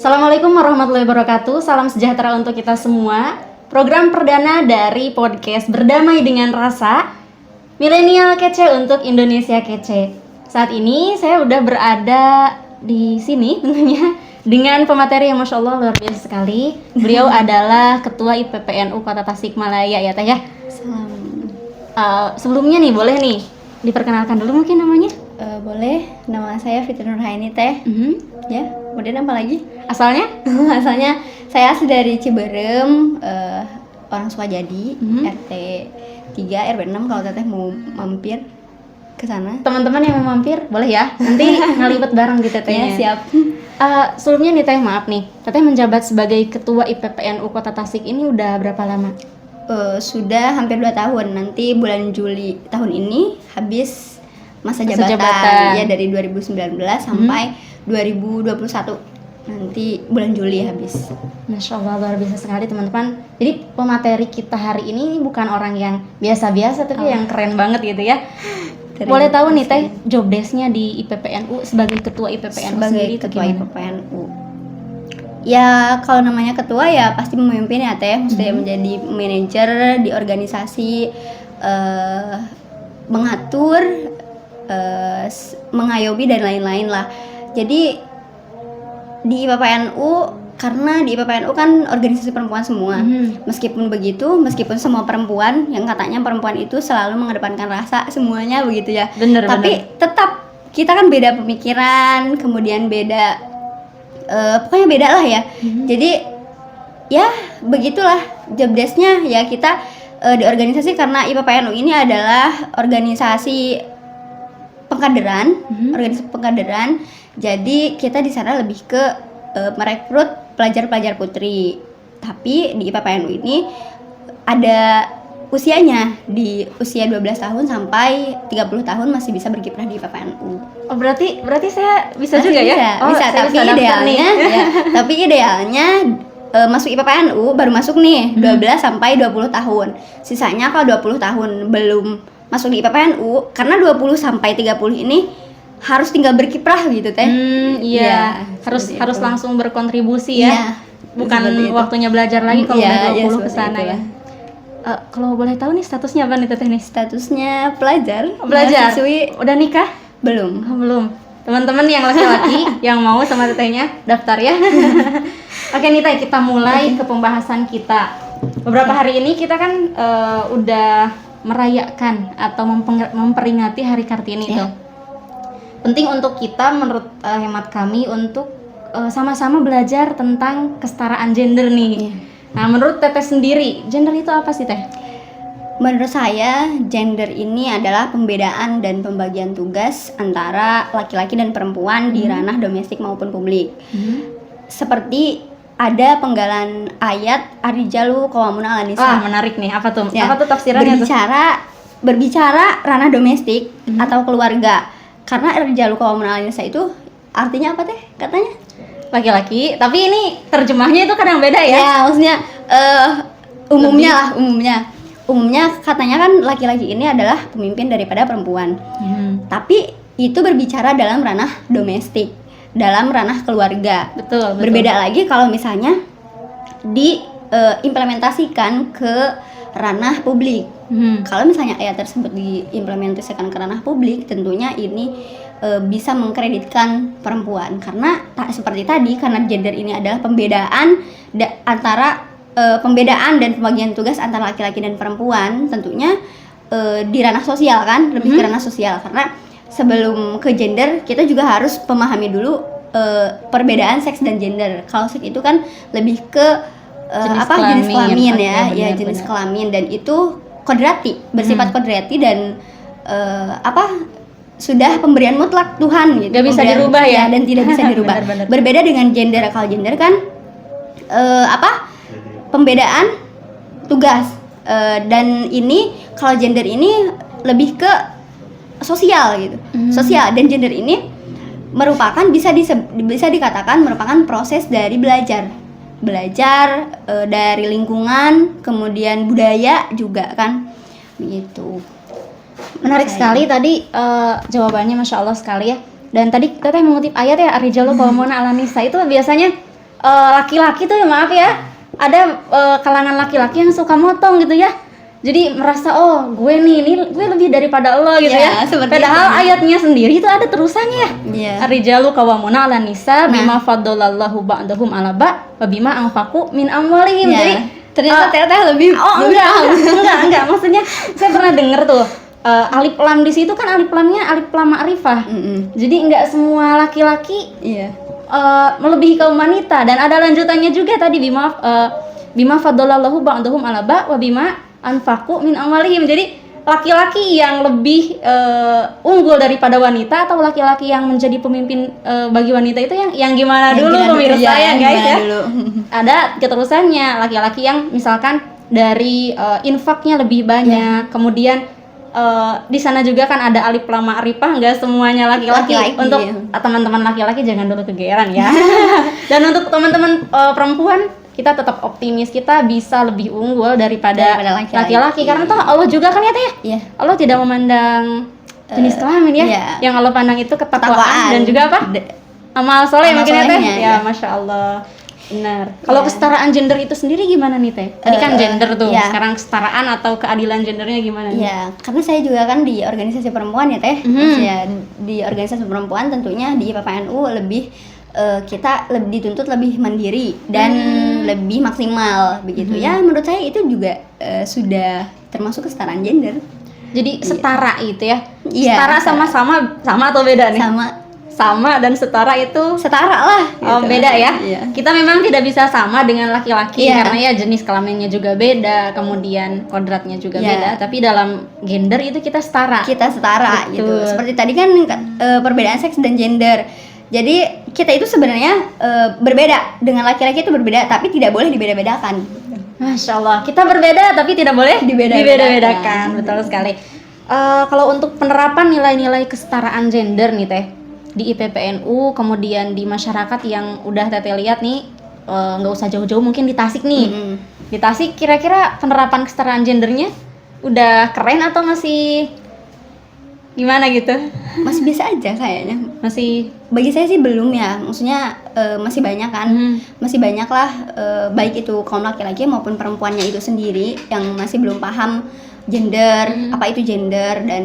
Assalamualaikum warahmatullahi wabarakatuh. Salam sejahtera untuk kita semua. Program perdana dari podcast Berdamai dengan Rasa, Milenial Kece untuk Indonesia Kece. Saat ini saya udah berada di sini tentunya dengan pemateri yang Masya Allah luar biasa sekali. Beliau adalah Ketua IPPNU Kota Tasikmalaya ya Teh ya. Sebelumnya nih boleh nih diperkenalkan dulu mungkin namanya? Boleh, nama saya Fitri Nurhaini Teh. Ya, kemudian apa lagi? Asalnya? Asalnya saya asli dari Ciberem, orang Sukajadi, RT 3 RW 6 kalau Teteh mau mampir ke sana. Teman-teman yang mau mampir boleh ya, nanti ngelibet bareng di Tetehnya. Ya, siap. Sebelumnya nih Teh, maaf nih, Teteh menjabat sebagai Ketua IPPNU Kota Tasik ini udah berapa lama? Sudah hampir 2 tahun, nanti bulan Juli tahun ini habis masa jabatan. Ya, dari 2019 sampai 2021. Nanti bulan Juli habis. Masya Allah, luar biasa sekali teman-teman. Jadi pemateri kita hari ini bukan orang yang biasa-biasa, tapi yang keren banget gitu ya. Boleh tahu nih Teh, job desk-nya di IPPNU sebagai Ketua IPPNU sebagai sendiri Ketua IPPNU. Ya, kalau namanya ketua ya pasti memimpin ya Teh, mesti menjadi manajer di organisasi, mengatur, mengayomi dan lain-lain lah. Jadi di IPPNU, karena di IPPNU kan organisasi perempuan semua. Meskipun begitu, meskipun semua perempuan yang katanya perempuan itu selalu mengedepankan rasa semuanya begitu ya. Tapi tetap kita kan beda pemikiran, kemudian beda pokoknya beda lah ya. Jadi ya begitulah job desk-nya ya kita di organisasi, karena IPPNU ini adalah organisasi pengkaderan, organisasi pengkaderan. Jadi kita di sana lebih ke merekrut pelajar-pelajar putri. Tapi di IPPNU ini ada usianya, di usia 12 tahun sampai 30 tahun masih bisa berkiprah di IPPNU. Oh, berarti saya bisa juga ya? Bisa, tapi idealnya ya, tapi idealnya masuk IPPNU baru masuk nih 12 sampai 20 tahun. Sisanya kalau 20 tahun belum masuk di IPPNU, karena 20 sampai 30 ini harus tinggal berkiprah gitu Teh. Iya, harus langsung berkontribusi ya. Iya, bukan waktunya belajar lagi kalau udah 20 kesana ya. Kalau boleh tahu nih statusnya apa nih Teteh nih? Statusnya pelajar. Mahasiswi. Udah nikah? Belum. Belum. Teman-teman yang laki-laki yang mau sama Tetehnya daftar ya. Oke nih Teh, kita mulai ke pembahasan kita. Beberapa hari ini kita kan udah merayakan atau memperingati Hari Kartini tuh. Penting untuk kita menurut hemat kami untuk sama-sama belajar tentang kesetaraan gender nih. Nah, menurut Teteh sendiri, gender itu apa sih Teh? Menurut saya, gender ini adalah pembedaan dan pembagian tugas antara laki-laki dan perempuan di ranah domestik maupun publik. Seperti ada penggalan ayat Ar-rijalu qawwamuna 'alan nisa. Menarik nih. Apa tuh? Apa tuh tafsirannya berbicara ranah domestik atau keluarga. Karena Ar-rijalu qawwamuna 'alan nisa itu artinya apa Teh? Katanya laki-laki, tapi ini terjemahnya itu kadang beda ya? Ya, maksudnya umumnya katanya kan laki-laki ini adalah pemimpin daripada perempuan. Tapi itu berbicara dalam ranah domestik, dalam ranah keluarga. Betul. Berbeda lagi kalau misalnya diimplementasikan ke ranah publik. Kalau misalnya ayat tersebut diimplementasikan ke ranah publik, tentunya ini bisa mengkreditkan perempuan, karena seperti tadi, karena gender ini adalah pembedaan pembedaan dan pembagian tugas antara laki-laki dan perempuan. Tentunya di ranah sosial kan, lebih ke ranah sosial, karena sebelum ke gender kita juga harus memahami dulu perbedaan seks dan gender. Kalau seks itu kan lebih ke jenis kelamin ya, jenis kelamin, dan itu kodrati, bersifat kodrati dan sudah pemberian mutlak Tuhan gitu. Gak bisa dirubah ya, dan tidak bisa dirubah. Berbeda dengan gender. Kalau gender kan pembedaan tugas, dan ini kalau gender ini lebih ke sosial gitu. Sosial, dan gender ini merupakan bisa dikatakan merupakan proses dari belajar dari lingkungan, kemudian budaya juga kan begitu. Menarik sekali tadi jawabannya, Masya Allah sekali ya. Dan tadi Teteh mengutip ayat ya, Ar-rijalu qawwamuna 'alan nisa, itu biasanya laki-laki tuh ya maaf ya, ada kalangan laki-laki yang suka motong gitu ya. Jadi merasa oh gue gue lebih daripada Allah gitu Ya, ya. seperti Padahal itu. ayatnya sendiri itu ada terusannya. Iya. Ar-rijalu qawwamuna 'alan nisa bima faddalallahu ba'dahum 'ala ba'd wa bima anfaqu min amwalihim. Ya. Jadi ternyata lebih enggak, maksudnya saya pernah denger tuh alif lam di situ kan alif lamnya alif lam ma'rifah. Jadi enggak semua laki-laki Iya. melebihi kaum wanita, dan ada lanjutannya juga tadi bima faddalallahu ba'dahum 'ala ba'd wa bima anfaqu min amwalihim. Jadi laki-laki yang lebih unggul daripada wanita atau laki-laki yang menjadi pemimpin bagi wanita itu yang gimana dulu pemirsa ya guys ya. Ada keterusannya, laki-laki yang misalkan dari infaknya lebih banyak, kemudian di sana juga kan ada alif lam ma'rifah, enggak semuanya laki-laki. Untuk teman-teman laki-laki jangan dulu kegeeran ya. Dan untuk teman-teman perempuan, kita tetap optimis, kita bisa lebih unggul daripada laki-laki. Karena toh Allah juga kan ya Teh. Iya. Allah tidak memandang jenis kelamin ya. Iya. Yang Allah pandang itu ketakwaan dan juga apa? Amal soleh mungkin ya Teh. Ya, Masya Allah. Benar. Kalau kesetaraan gender itu sendiri gimana nih Teh? Tadi kan gender tuh. Iya. Sekarang kesetaraan atau keadilan gendernya gimana nih? Iya, karena saya juga kan di organisasi perempuan ya Teh. Ya, di organisasi perempuan tentunya di PPNU lebih kita lebih dituntut lebih mandiri dan lebih maksimal begitu ya. Menurut saya itu juga sudah termasuk kesetaraan gender. Jadi setara itu ya. Iya, Setara sama atau beda nih? Sama dan setara itu setara lah gitu. Beda ya. Iya. Kita memang tidak bisa sama dengan laki-laki Iya. karena ya jenis kelaminnya juga beda, kemudian kodratnya juga Iya. beda, tapi dalam gender itu kita setara. Kita setara Betul. gitu. Seperti tadi kan perbedaan seks dan gender. Jadi kita itu sebenarnya berbeda dengan laki-laki itu berbeda, tapi tidak boleh dibeda-bedakan. Masya Allah, kita berbeda tapi tidak boleh dibeda-bedakan. Betul sekali. Kalau untuk penerapan nilai-nilai kesetaraan gender nih Teh di IPPNU, kemudian di masyarakat yang udah Teteh lihat nih, nggak usah jauh-jauh, mungkin di Tasik nih. Di Tasik kira-kira penerapan kesetaraan gendernya udah keren atau masih gimana gitu? Masih biasa aja kayaknya. Masih Bagi saya sih belum ya, maksudnya masih banyak kan, masih banyak lah baik itu kaum laki-laki maupun perempuannya itu sendiri yang masih belum paham gender, apa itu gender dan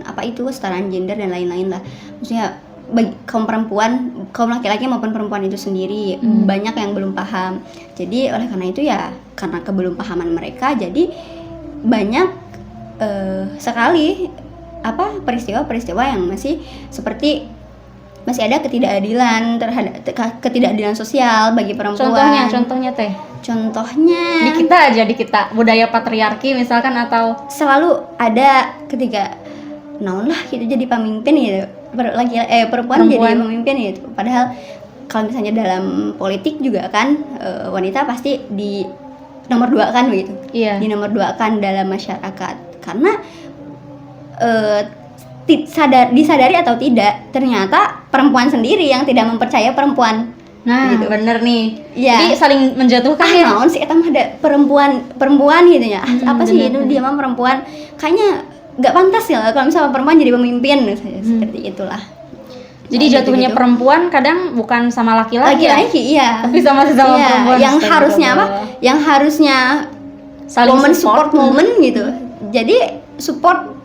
apa itu kesetaraan gender dan lain-lain lah. Maksudnya bagi kaum perempuan, kaum laki-laki maupun perempuan itu sendiri banyak yang belum paham. Jadi oleh karena itu ya, karena kebelum pahaman mereka, jadi banyak sekali peristiwa-peristiwa yang masih seperti masih ada ketidakadilan terhadap ketidakadilan sosial bagi perempuan. Contohnya Teh. Contohnya Di kita budaya patriarki misalkan, atau selalu ada ketika naon lah gitu jadi pemimpin gitu. Perempuan jadi pemimpin gitu. Padahal kalau misalnya dalam politik juga kan wanita pasti di nomor 2 kan begitu. Iya. Di nomor 2 kan dalam masyarakat. Karena disadari atau tidak, ternyata perempuan sendiri yang tidak mempercaya perempuan. Nah, gitu. bener nih. Iya. Jadi saling menjatuhkan ya. Naon sih eta mah ada perempuan gitu ya. Apa sih itu dia mah perempuan? Kayaknya nggak pantas ya kalau misalnya perempuan jadi pemimpin seperti itulah. Jadi jatuhnya gitu. Perempuan kadang bukan sama laki-laki. Iya. Tapi sama sesama perempuan. Yang harusnya apa? Yang harusnya saling support momen gitu. Jadi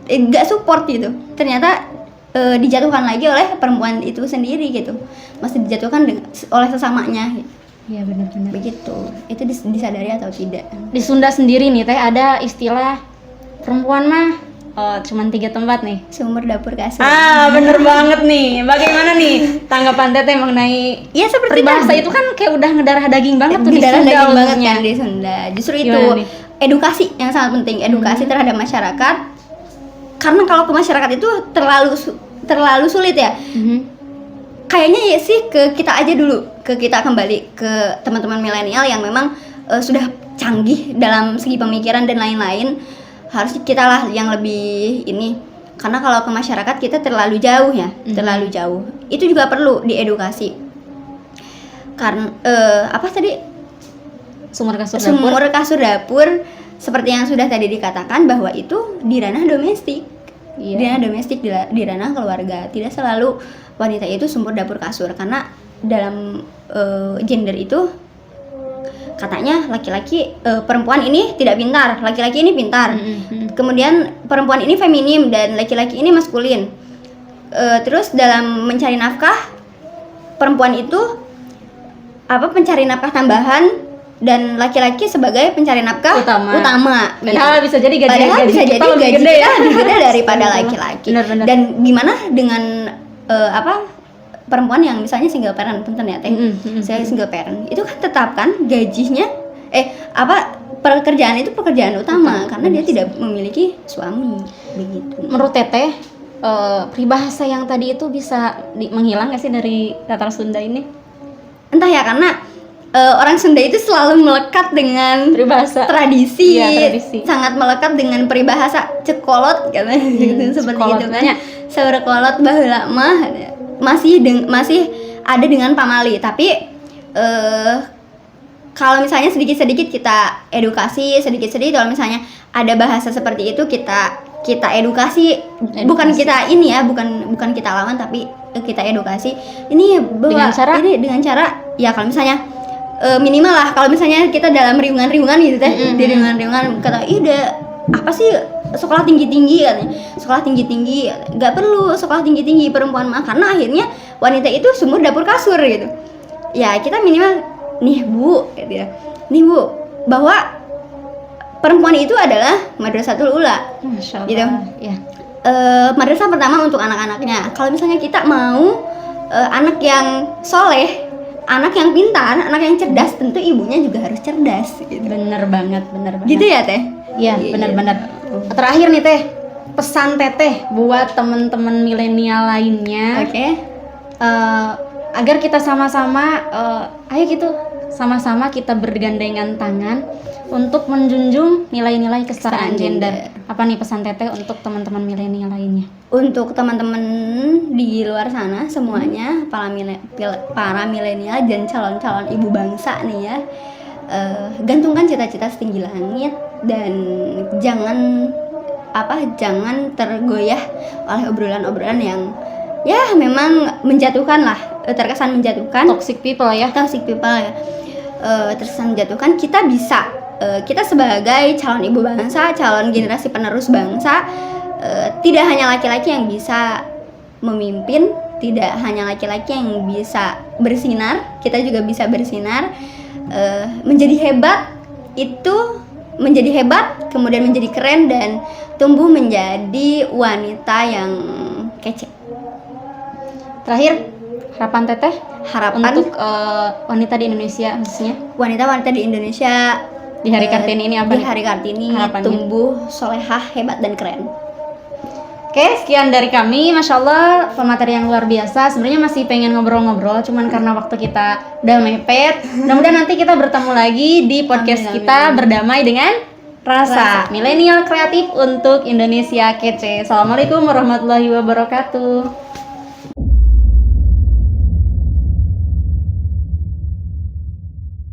nggak support gitu. Ternyata dijatuhkan lagi oleh perempuan itu sendiri gitu, masih dijatuhkan oleh sesamanya gitu. Iya benar-benar begitu. Itu disadari atau tidak. Di Sunda sendiri nih Teh ada istilah perempuan mah cuman 3 tempat nih, sumber, dapur, kasur. Bener banget nih. Bagaimana nih tanggapan Teteh mengenai ya seperti bahasa itu kan kayak udah ngedarah daging banget tuh di Sunda banget kan di Sunda. Justru itu edukasi yang sangat penting, edukasi terhadap masyarakat. Karena kalau ke masyarakat itu terlalu sulit ya. Kayaknya ya sih ke kita aja dulu, kita kembali ke teman-teman milenial yang memang sudah canggih dalam segi pemikiran dan lain-lain. Harus kita lah yang lebih ini. Karena kalau ke masyarakat kita terlalu jauh ya, terlalu jauh. Itu juga perlu diedukasi. Karena apa tadi? Sumur kasur dapur. Seperti yang sudah tadi dikatakan bahwa itu di ranah domestik. Di ranah domestik, di ranah keluarga. Tidak selalu wanita itu sumber dapur kasur, karena dalam gender itu katanya laki-laki perempuan ini tidak pintar, laki-laki ini pintar. Kemudian perempuan ini feminim dan laki-laki ini maskulin. Terus dalam mencari nafkah, perempuan itu pencari nafkah tambahan dan laki-laki sebagai pencari nafkah utama. Padahal bisa jadi gaji kita lebih gede daripada laki-laki. Benar. Dan gimana dengan perempuan yang misalnya single parent, punten ya teh, saya single parent, itu kan tetap kan gajinya pekerjaan itu pekerjaan utama karena dia tidak memiliki suami begitu. Menurut Teteh, peribahasa yang tadi itu bisa menghilang nggak sih dari kata Sunda ini? Entah ya, karena orang Sunda itu selalu melekat dengan peribahasa tradisi, tradisi. Sangat melekat dengan peribahasa cekolot katanya gitu, seperti itu kan. Saurekolot baheula mah masih ada dengan pamali, tapi kalau misalnya sedikit-sedikit kita edukasi, sedikit-sedikit kalau misalnya ada bahasa seperti itu kita edukasi. Bukan kita ini ya, bukan kita lawan, tapi kita edukasi. Ini bahwa dengan cara ya kalau misalnya minimal lah kalau misalnya kita dalam riungan-riungan gitu teh, di riungan-riungan kata apa sih sekolah tinggi-tinggi katanya. Sekolah tinggi-tinggi, nggak perlu sekolah tinggi-tinggi perempuan mah, karena akhirnya wanita itu sumur dapur kasur gitu. Ya kita minimal nih Bu gitu ya. Nih Bu, bahwa perempuan itu adalah madrasatul ula. Masya Allah. Gitu. Ya. Madrasah pertama untuk anak-anaknya. Kalau misalnya kita mau anak yang soleh, anak yang pintar, anak yang cerdas, tentu ibunya juga harus cerdas gitu. Bener banget. Gitu ya Teh? Iya, benar. Terakhir nih Teh, pesan Teteh buat teman-teman milenial lainnya. Oke. Agar kita sama-sama ayo gitu, sama-sama kita bergandengan tangan untuk menjunjung nilai-nilai kesetaraan gender. Apa nih pesan Teteh untuk teman-teman milenial lainnya? Untuk teman-teman di luar sana semuanya, para milenial dan calon-calon ibu bangsa nih ya, gantungkan cita-cita setinggi langit dan jangan tergoyah oleh obrolan-obrolan yang ya memang menjatuhkan lah, terkesan menjatuhkan. Toxic people ya. Terkesan menjatuhkan. Kita sebagai calon ibu bangsa, calon generasi penerus bangsa, tidak hanya laki-laki yang bisa memimpin, tidak hanya laki-laki yang bisa bersinar, kita juga bisa bersinar. Menjadi hebat, kemudian menjadi keren dan tumbuh menjadi wanita yang kece. Terakhir, harapan Teteh untuk wanita di Indonesia khususnya. Wanita-wanita di Indonesia di Hari Kartini ini apa? Di Hari Kartini harapannya tumbuh solehah, hebat dan keren. Oke, sekian dari kami. Masya Allah, pemateri yang luar biasa. Sebenarnya masih pengen ngobrol-ngobrol, cuman karena waktu kita udah mepet. Mudah-mudahan nanti kita bertemu lagi di podcast kita Berdamai dengan Rasa. Milenial kreatif untuk Indonesia kece. Assalamualaikum warahmatullahi wabarakatuh.